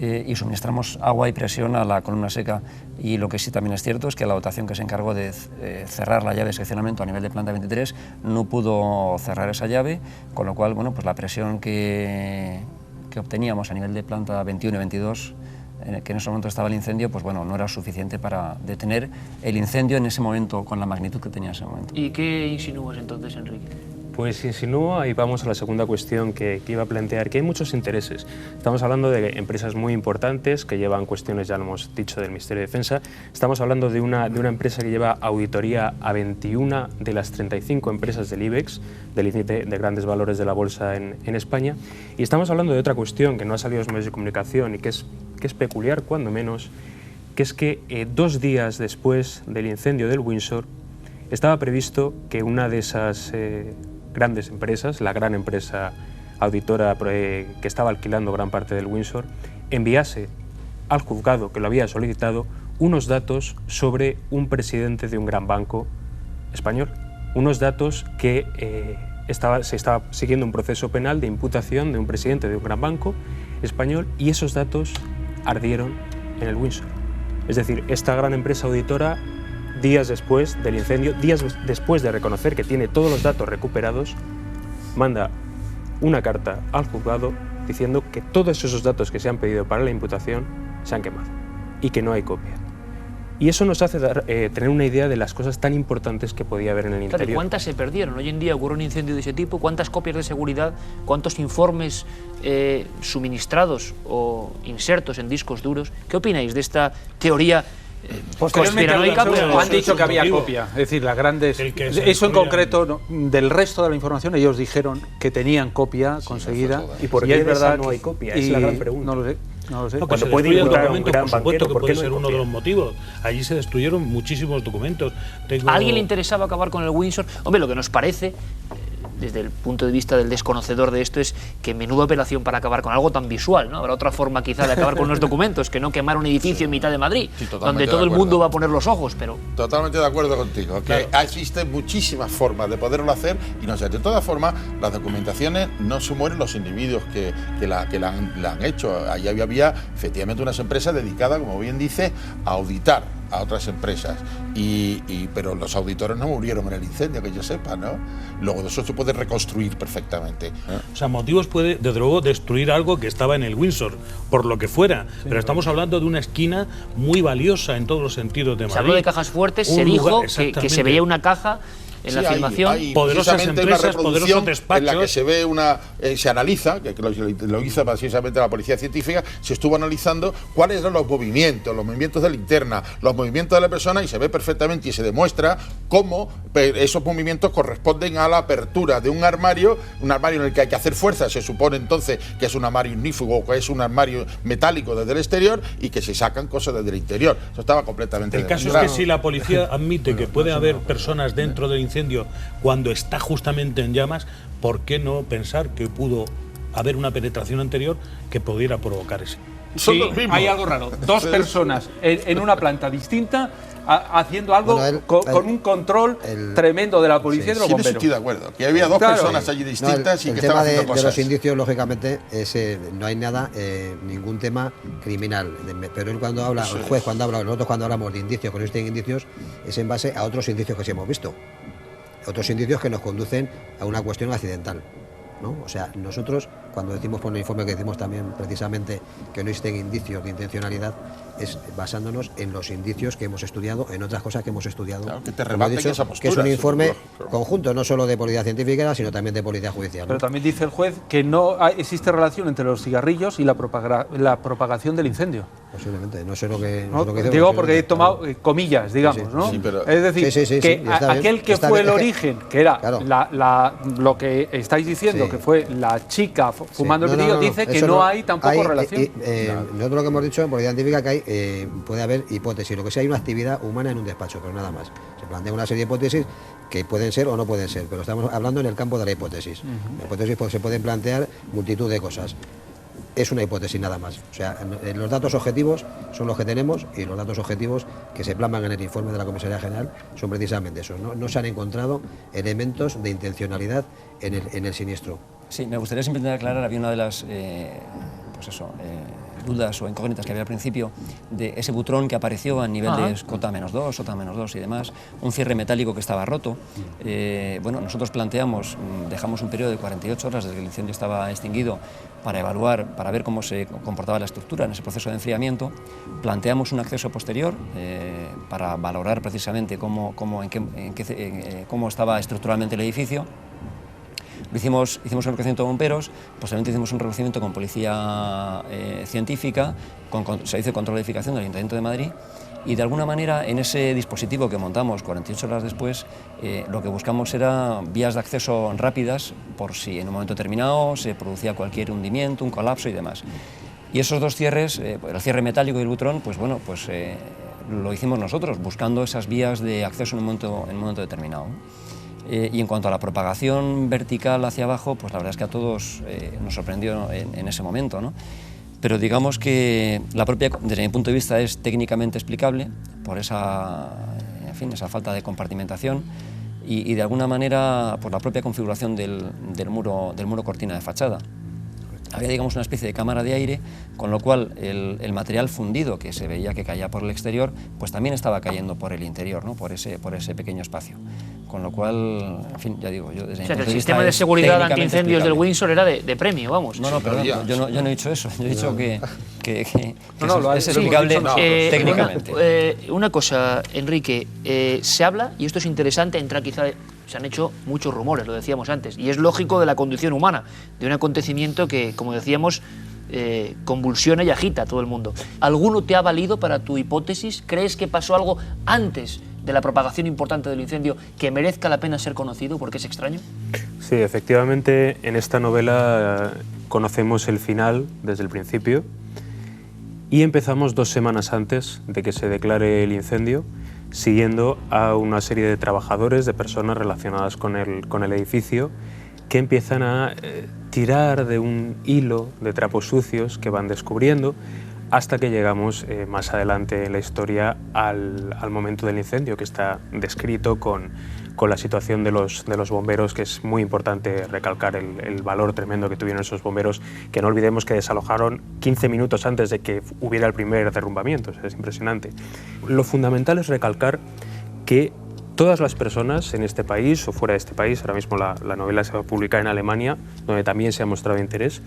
y suministramos agua y presión a la columna seca. Y lo que sí también es cierto es que la dotación que se encargó de cerrar la llave de seccionamiento a nivel de planta 23 no pudo cerrar esa llave, con lo cual, bueno, pues la presión que obteníamos a nivel de planta 21 y 22, que en ese momento estaba el incendio, pues bueno, no era suficiente para detener el incendio en ese momento, con la magnitud que tenía en ese momento. ¿Y qué insinúas entonces, Enrique? Pues insinúo, ahí vamos a la segunda cuestión que iba a plantear, que hay muchos intereses. Estamos hablando de empresas muy importantes que llevan cuestiones, ya lo hemos dicho, del Ministerio de Defensa. Estamos hablando de una empresa que lleva auditoría a 21 de las 35 empresas del IBEX, del índice de grandes valores de la bolsa en España. Y estamos hablando de otra cuestión que no ha salido en los medios de comunicación y que es peculiar, cuando menos, que es que 2 días después del incendio del Windsor estaba previsto que una de esas grandes empresas, la gran empresa auditora que estaba alquilando gran parte del Windsor, enviase al juzgado que lo había solicitado unos datos sobre un presidente de un gran banco español. Unos datos que se estaba siguiendo un proceso penal de imputación de un presidente de un gran banco español y esos datos ardieron en el Windsor. Es decir, esta gran empresa auditora, días después del incendio, días después de reconocer que tiene todos los datos recuperados, manda una carta al juzgado diciendo que todos esos datos que se han pedido para la imputación se han quemado y que no hay copia. Y eso nos hace tener una idea de las cosas tan importantes que podía haber en el interior. Claro, ¿cuántas se perdieron? Hoy en día ocurre un incendio de ese tipo, ¿cuántas copias de seguridad, cuántos informes suministrados o insertos en discos duros? ¿Qué opináis de esta teoría conspiranoica? Han dicho que había copia, es decir, las grandes... Eso en concreto, no, del resto de la información, ellos dijeron que tenían copia conseguida. ¿Y por qué es verdad no hay copia? Es la gran pregunta. No lo sé. No lo sé. No, que se destruyen documentos, por supuesto que puede ser uno de los motivos. Allí se destruyeron muchísimos documentos. ¿A alguien le interesaba acabar con el Windsor? Hombre, lo que nos parece, desde el punto de vista del desconocedor de esto, es que menuda operación para acabar con algo tan visual, ¿no? Habrá otra forma quizá de acabar con los documentos, que no quemar un edificio en mitad de Madrid, donde todo el mundo va a poner los ojos, pero... Totalmente de acuerdo contigo, que existen muchísimas formas de poderlo hacer y no sé, de todas formas, las documentaciones no se mueren los individuos que la han hecho. Ahí había efectivamente unas empresas dedicadas, como bien dice, a auditar a otras empresas, pero los auditores no murieron en el incendio, que yo sepa, ¿no? Luego de eso se puede reconstruir perfectamente. O sea, motivos puede, desde luego, destruir algo que estaba en el Windsor, por lo que fuera, pero estamos hablando de una esquina muy valiosa en todos los sentidos de Madrid. Se habló de cajas fuertes, se dijo que se veía una caja en la filmación. Hay poderosas empresas, poderosos despachos. En la que se ve se analiza, que lo hizo precisamente la policía científica, se estuvo analizando cuáles eran los movimientos de linterna, los movimientos de la persona, y se ve perfectamente y se demuestra cómo esos movimientos corresponden a la apertura de un armario en el que hay que hacer fuerza. Se supone entonces que es un armario ignífugo o que es un armario metálico desde el exterior y que se sacan cosas desde el interior. Eso estaba completamente demostrado. El caso es que si la policía admite que puede haber personas dentro del incendio cuando está justamente en llamas, ¿por qué no pensar que pudo haber una penetración anterior que pudiera provocar ese? Sí, hay algo raro. Dos personas en una planta distinta haciendo algo con un control tremendo de la policía y de los bomberos. Estoy de acuerdo, que había dos personas allí distintas y que estaban haciendo cosas. De los indicios, lógicamente, no hay nada, ningún tema criminal. Pero él cuando habla, el juez cuando habla, nosotros cuando hablamos de indicios, cuando existen indicios, es en base a otros indicios que sí hemos visto. Otros indicios que nos conducen a una cuestión accidental, ¿no? O sea, nosotros, cuando decimos por el informe que decimos también precisamente que no existen indicios de intencionalidad, es basándonos en los indicios que hemos estudiado, en otras cosas que hemos estudiado. Claro, que te rebaten esa postura, que es un informe conjunto, no solo de policía científica, sino también de policía judicial, ¿no? Pero también dice el juez que no existe relación entre los cigarrillos y la propagación del incendio. Posiblemente, no sé lo que... No, digo porque he tomado comillas, digamos, ¿no? Sí, pero, es decir, que aquel que fue el origen, que era lo que estáis diciendo, que fue la chica fumando el brillo, dice que no hay tampoco relación. Nosotros lo que hemos dicho en policía científica que puede haber hipótesis, lo que sea, hay una actividad humana en un despacho, pero nada más. Se plantea una serie de hipótesis que pueden ser o no pueden ser, pero estamos hablando en el campo de la hipótesis. La hipótesis se pueden plantear multitud de cosas. Es una hipótesis nada más. O sea, los datos objetivos son los que tenemos y los datos objetivos que se plasman en el informe de la Comisaría General son precisamente esos. No se han encontrado elementos de intencionalidad en el siniestro. Sí, me gustaría simplemente aclarar, había una de las dudas o incógnitas que había al principio de ese butrón que apareció a nivel de J-2, J-2 y demás, un cierre metálico que estaba roto. Bueno, nosotros dejamos un periodo de 48 horas desde que el incendio estaba extinguido para evaluar, para ver cómo se comportaba la estructura en ese proceso de enfriamiento. Planteamos un acceso posterior para valorar precisamente cómo estaba estructuralmente el edificio. Hicimos un reconocimiento de bomberos, posteriormente hicimos un reconocimiento con policía científica, con Servicio de Control de Edificación del Ayuntamiento de Madrid, y de alguna manera en ese dispositivo que montamos 48 horas después, lo que buscamos era vías de acceso rápidas por si en un momento determinado se producía cualquier hundimiento, un colapso y demás. Y esos dos cierres, el cierre metálico y el butrón, pues bueno, lo hicimos nosotros, buscando esas vías de acceso en un momento determinado. Y en cuanto a la propagación vertical hacia abajo, pues la verdad es que a todos nos sorprendió en ese momento, ¿no? Pero digamos que desde mi punto de vista, es técnicamente explicable por esa falta de compartimentación y de alguna manera por la propia configuración del muro cortina de fachada. Había, digamos, una especie de cámara de aire, con lo cual el material fundido que se veía que caía por el exterior, pues también estaba cayendo por el interior, ¿no? por ese pequeño espacio. Con lo cual, en fin, ya digo, yo desde mi punto de vista... el sistema de seguridad antiincendios del Windsor era de premio, vamos. No, perdón, yo no he dicho eso. Yo he dicho que es explicable técnicamente. Una cosa, Enrique, se habla, y esto es interesante, se han hecho muchos rumores, lo decíamos antes, y es lógico de la condición humana, de un acontecimiento que, como decíamos, convulsiona y agita a todo el mundo. ¿Alguno te ha valido para tu hipótesis? ¿Crees que pasó algo antes de la propagación importante del incendio que merezca la pena ser conocido porque es extraño? Sí, efectivamente, en esta novela conocemos el final desde el principio y empezamos 2 semanas antes de que se declare el incendio, siguiendo a una serie de trabajadores, de personas relacionadas con el edificio, que empiezan a tirar de un hilo de trapos sucios que van descubriendo hasta que llegamos más adelante en la historia al momento del incendio, que está descrito con la situación de los bomberos, que es muy importante recalcar el valor tremendo que tuvieron esos bomberos, que no olvidemos que desalojaron 15 minutos antes de que hubiera el primer derrumbamiento. O sea, es impresionante. Lo fundamental es recalcar que todas las personas en este país o fuera de este país, ahora mismo la novela se va a publicar en Alemania, donde también se ha mostrado interés,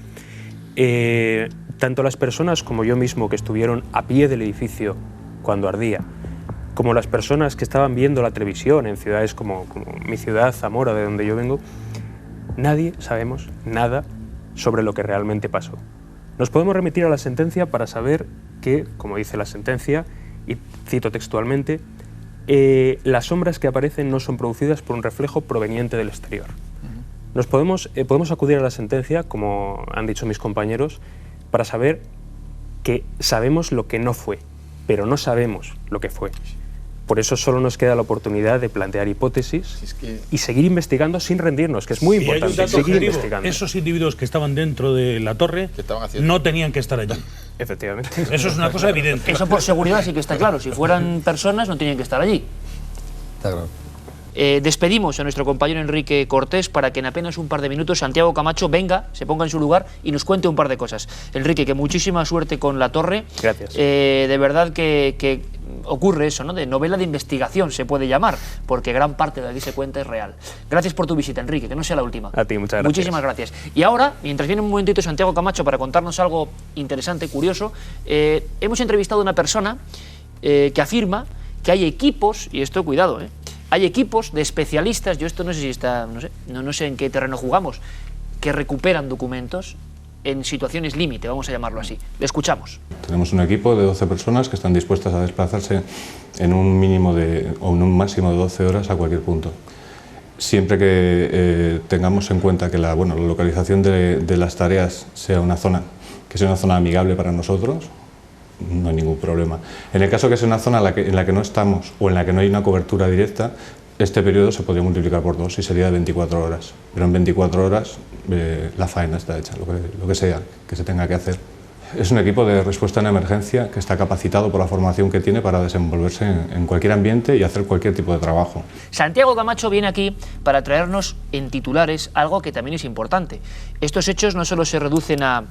tanto las personas como yo mismo que estuvieron a pie del edificio cuando ardía, como las personas que estaban viendo la televisión en ciudades como mi ciudad, Zamora, de donde yo vengo, nadie sabemos nada sobre lo que realmente pasó. Nos podemos remitir a la sentencia para saber que, como dice la sentencia, y cito textualmente, las sombras que aparecen no son producidas por un reflejo proveniente del exterior. Podemos acudir a la sentencia, como han dicho mis compañeros, para saber que sabemos lo que no fue, pero no sabemos lo que fue. Por eso solo nos queda la oportunidad de plantear hipótesis y seguir investigando sin rendirnos, que es muy importante. Seguir investigando. Esos individuos que estaban dentro de la torre no tenían que estar allí. Efectivamente. Eso es una cosa evidente. Eso por seguridad sí que está claro. Si fueran personas no tenían que estar allí. Está claro. Despedimos a nuestro compañero Enrique Cortés para que en apenas un par de minutos Santiago Camacho venga, se ponga en su lugar y nos cuente un par de cosas. Enrique, que muchísima suerte con la torre. Gracias. De verdad que ocurre eso, ¿no? De novela de investigación se puede llamar, porque gran parte de lo que se cuenta es real. Gracias por tu visita, Enrique, que no sea la última. A ti, muchas gracias. Muchísimas gracias. Y ahora, mientras viene un momentito Santiago Camacho para contarnos algo interesante, curioso, hemos entrevistado a una persona que afirma que hay equipos, y esto cuidado, hay equipos de especialistas, yo esto no sé si está, no sé en qué terreno jugamos, que recuperan documentos en situaciones límite, vamos a llamarlo así. Le escuchamos. Tenemos un equipo de 12 personas que están dispuestas a desplazarse en un mínimo o en un máximo de 12 horas a cualquier punto. Siempre que tengamos en cuenta que la localización de las tareas sea una zona amigable para nosotros, no hay ningún problema. En el caso que sea una zona en la que no estamos o en la que no hay una cobertura directa, este periodo se podría multiplicar por 2 y sería de 24 horas. Pero en 24 horas la faena está hecha, lo que sea que se tenga que hacer. Es un equipo de respuesta en emergencia que está capacitado por la formación que tiene para desenvolverse en cualquier ambiente y hacer cualquier tipo de trabajo. Santiago Camacho viene aquí para traernos en titulares algo que también es importante. Estos hechos no solo se reducen al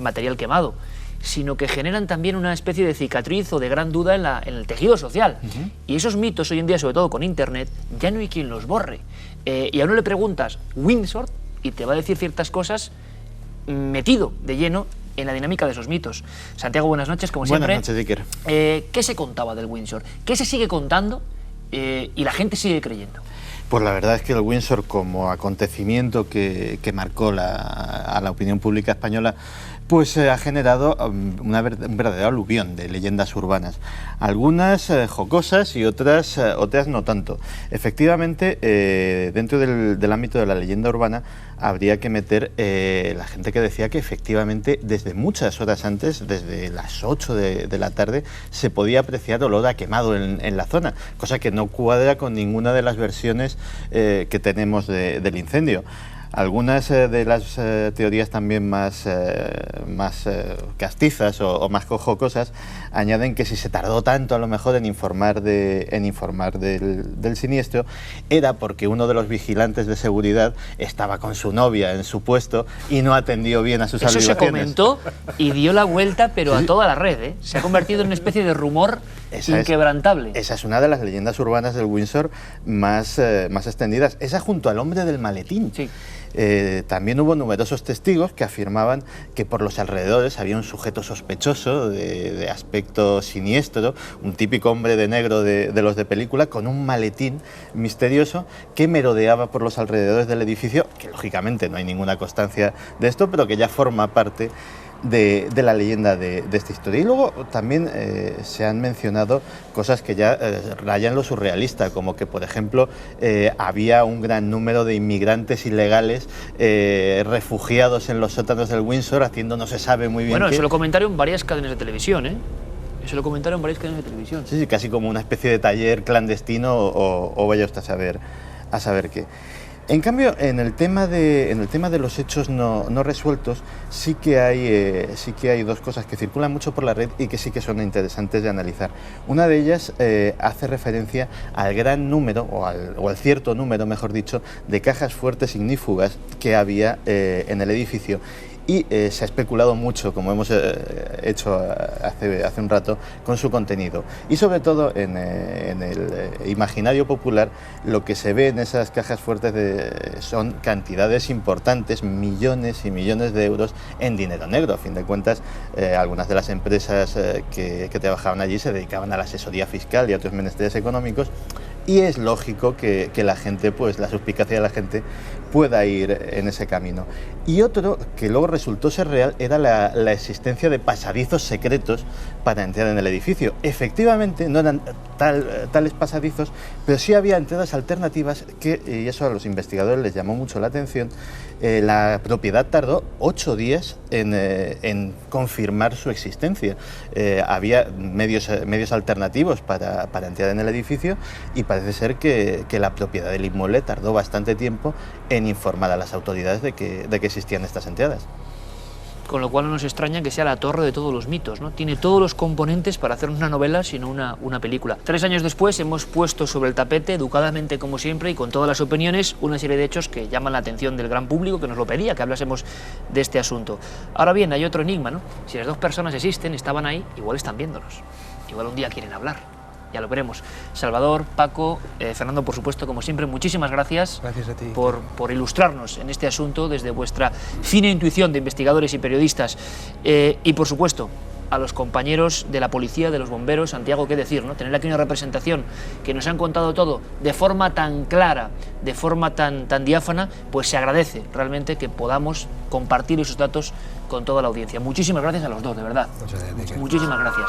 material quemado, sino que generan también una especie de cicatriz o de gran duda en el tejido social. Y esos mitos hoy en día, sobre todo con Internet, ya no hay quien los borre. Y a uno le preguntas Windsor y te va a decir ciertas cosas metido de lleno en la dinámica de esos mitos. Santiago, buenas noches, como siempre. Buenas noches, Iker. ¿Qué se contaba del Windsor? ¿Qué se sigue contando y la gente sigue creyendo? Pues la verdad es que el Windsor, como acontecimiento que marcó a la opinión pública española, pues ha generado un verdadero aluvión de leyendas urbanas. Algunas jocosas y otras no tanto. Efectivamente, dentro del ámbito de la leyenda urbana habría que meter la gente que decía que efectivamente desde muchas horas antes, desde las 8 de la tarde, se podía apreciar olor a quemado en la zona, cosa que no cuadra con ninguna de las versiones que tenemos del incendio. Algunas de las teorías también más castizas o más jocosas añaden que si se tardó tanto a lo mejor en informar del siniestro era porque uno de los vigilantes de seguridad estaba con su novia en su puesto y no atendió bien a sus obligaciones. Eso se comentó y dio la vuelta, pero a toda la red, Se ha convertido en una especie de rumor inquebrantable. Esa es una de las leyendas urbanas del Windsor más extendidas. Esa junto al hombre del maletín. Sí. También hubo numerosos testigos que afirmaban que por los alrededores había un sujeto sospechoso de aspecto siniestro, un típico hombre de negro de los de película, con un maletín misterioso que merodeaba por los alrededores del edificio, que lógicamente no hay ninguna constancia de esto, pero que ya forma parte de la leyenda de esta historia. Y luego también se han mencionado cosas que ya rayan lo surrealista, como que, por ejemplo, había un gran número de inmigrantes ilegales refugiados en los sótanos del Windsor, haciendo no se sabe muy bien Bueno, qué. eso lo comentaron varias cadenas de televisión, Eso lo comentaron varias cadenas de televisión. Sí, casi como una especie de taller clandestino o vaya usted a saber qué. En cambio, en el tema de los hechos no resueltos, sí que hay dos cosas que circulan mucho por la red y que sí que son interesantes de analizar. Una de ellas hace referencia al gran número, o al cierto número, mejor dicho, de cajas fuertes ignífugas que había en el edificio. Y se ha especulado mucho, como hemos hecho hace un rato, con su contenido. Y sobre todo en el imaginario popular, lo que se ve en esas cajas fuertes son cantidades importantes, millones y millones de euros en dinero negro. A fin de cuentas, algunas de las empresas que trabajaban allí se dedicaban a la asesoría fiscal y a otros menesteres económicos. Y es lógico que la gente, pues la suspicacia de la gente pueda ir en ese camino. Y otro, que luego resultó ser real, era la existencia de pasadizos secretos para entrar en el edificio. Efectivamente, no eran tales pasadizos, pero sí había entradas alternativas que, y eso a los investigadores les llamó mucho la atención. La propiedad tardó 8 días en confirmar su existencia. Había medios alternativos para entrar en el edificio y parece ser que la propiedad del inmueble tardó bastante tiempo en informar a las autoridades de que existían estas entradas. Con lo cual no nos extraña que sea la torre de todos los mitos, ¿no? Tiene todos los componentes para hacer una novela, sino una película. 3 años después hemos puesto sobre el tapete, educadamente como siempre y con todas las opiniones, una serie de hechos que llaman la atención del gran público, que nos lo pedía, que hablásemos de este asunto. Ahora bien, hay otro enigma, ¿no? Si las dos personas existen, estaban ahí, igual están viéndonos. Igual un día quieren hablar. Ya lo veremos. Salvador, Paco, Fernando, por supuesto, como siempre, muchísimas gracias, gracias a ti, por ilustrarnos en este asunto desde vuestra fina intuición de investigadores y periodistas. Y, por supuesto, a los compañeros de la policía, de los bomberos. Santiago, qué decir, ¿no? Tener aquí una representación que nos han contado todo de forma tan clara, de forma tan diáfana, pues se agradece realmente que podamos compartir esos datos con toda la audiencia. Muchísimas gracias a los dos, de verdad. Muchísimas gracias.